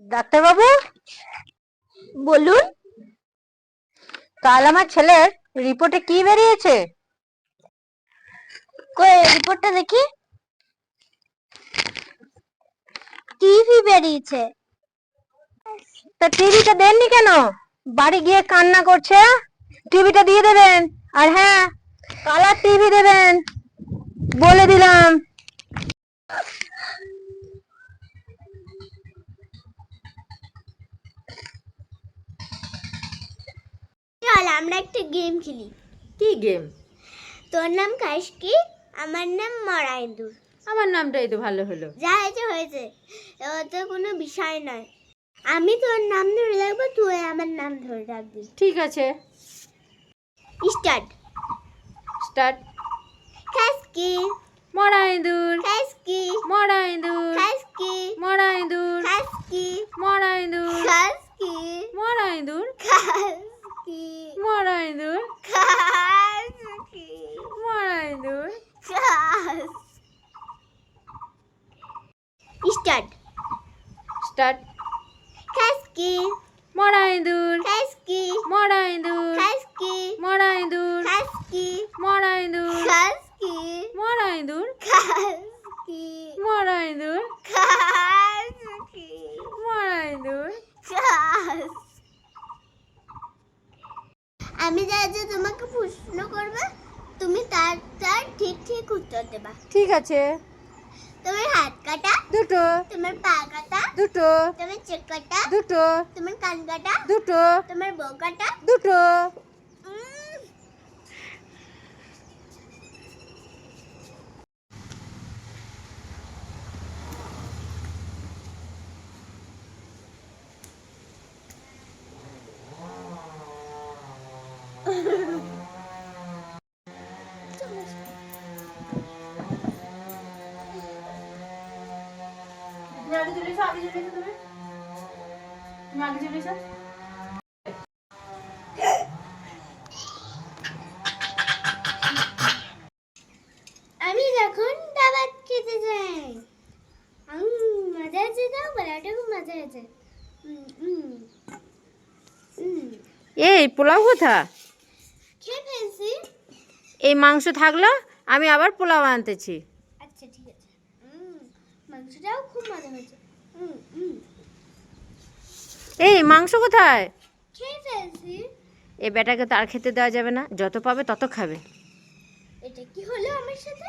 ডাক্তারবাবু বলুন। কাল আমার ছেলের রিপোর্টে কি বেরিয়েছে? কই রিপোর্টটা দেখি। টিভি বেরিয়েছে। তা টিভিটা দেননি কেন? বাড়ি গিয়ে কান্না করছে। টিভিটা দিয়ে দেবেন, আর হ্যাঁ, কালার টিভি দেবেন বলে দিলাম। চল আমরা একটা গেম খেলি। কি গেম? তোর নাম কাশকি, আমার নাম মরাইন্দুর। আমার নামটাই তো ভালো হলো। যা হয়েছে হয়েছে, তো কোনো বিষয় নয়। আমি তোর নাম ধরে রাখবো, তুই আমার নাম ধরে রাখবি। ঠিক আছে, স্টার্ট। স্টার্ট। কাশকি, মরা ইঁদুর, কাশকি, মরা ইঁদুর, কাশকি, মরা ইঁদুর, কাশকি, মরা ইঁদুর, কাশকি, মরা ইঁদুর, কাশকি, মরা ইঁদুর, কাশকি, মরা ইঁদুর। স্টার্ট। স্টার্ট। কাশকি, মরা ইঁদুর, কাশকি, মরা ইঁদুর, কাশকি, মরা ইঁদুর, কাশকি, মরা ইঁদুর, কাশকি, মরা ইঁদুর, কাশকি, মরা ইঁদুর, কাশকি, মরা ইঁদুর। আমি যা যা তোমাকে প্রশ্ন করবে, তুমি তার তার ঠিক ঠিক উত্তর দেবা। ঠিক আছে। তোমার হাত কাটা দুটো, তোমার পা কাটা দুটো, তোমার চোখ কাটা দুটো, তোমার কান কাটা দুটো, তোমার বউ কাটা। দুটো। আগে চলে এসো, আগে চলে এসো, তুমি আগে চলে এসো। আমি যখন দাবাত খেতে যাই, মজা আছে, তো বলাটা খুব মজা আছে। এই পোলাও কোথা? খেয়ে ফেলছি। এই মাংস থাকলো, আমি আবার পোলাও আনতেছি। আচ্ছা ঠিক আছে। মাংসটাও খুব মজা হয়েছে। এই মাংস কোথায়? খেয়ে ফেলছি। এই বেটাকে তো আর খেতে দেওয়া যাবে না, যত পাবে তত খাবে। এটা কি হলো আমার সাথে?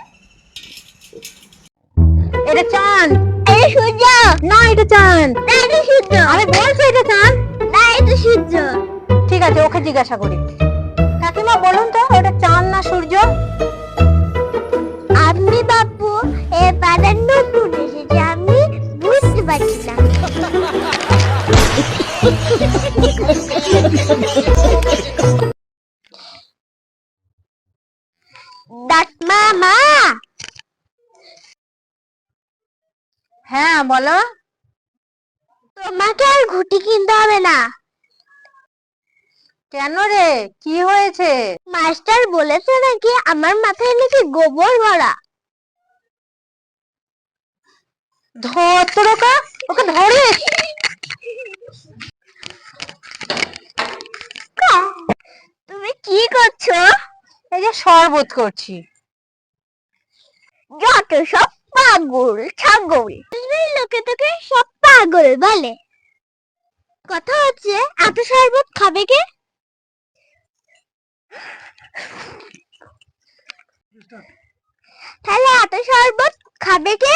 এটা চাঁদ। এটা সূর্য। না, এটা চাঁদ। না এটা সূর্য। আমি বলছি এটা চাঁদ। না এটা সূর্য। ঠিক আছে, ওকে জিজ্ঞাসা করি। কাকিমা বলুন তো, ওটা চাঁদ না সূর্য? আমি বাপু এবারে নতুন এসেছি, আমি বুঝতে পারছি না। মা, হ্যাঁ বলো। তোমাকে আর ঘুটি কিনতে হবে না। কেন রে, কি হয়েছে? মাস্টার বলেছে নাকি আমার মাথায় নাকি গোবর ভরা। ধর ওকে, ওকে ধরিস। তুমি কি করছো? এই যে শরবত করছি। যত সব পাগল ছাগল, লোকে তোকে সব পাগল বলে। কথা হচ্ছে, এত শরবত খাবে কে? তাহলে এত শরবত খাবে কে?